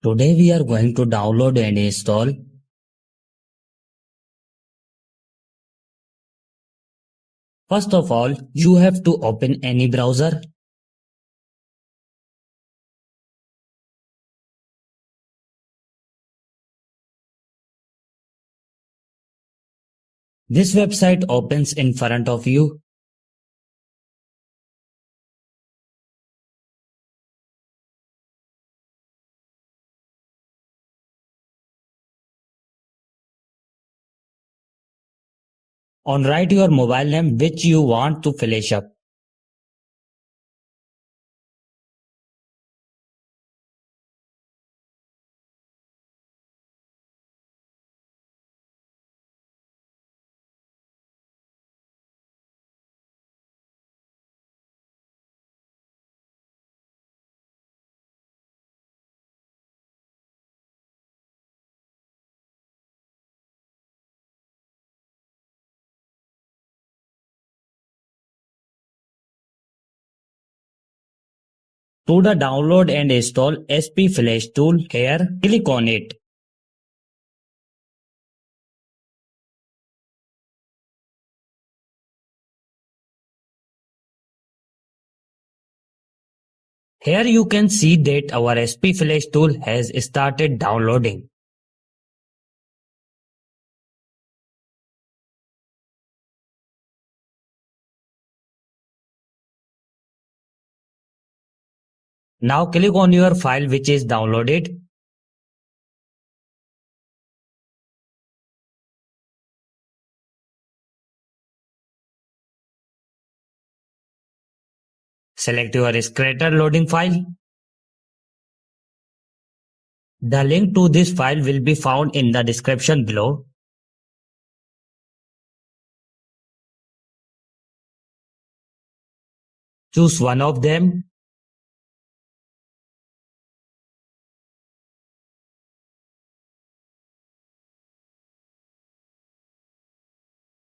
Today we are going to download and install. First of all, you have to open any browser. This website opens in front of you. On write your mobile name which you want to flash up. To the download and install SP Flash tool, here click on it. Here you can see that our SP Flash tool has started downloading. Now click on your file which is downloaded. Select your Scratter loading file. The link to this file will be found in the description below. Choose one of them.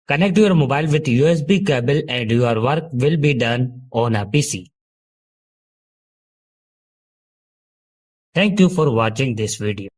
Connect your mobile with USB cable and your work will be done on a PC. Thank you for watching this video.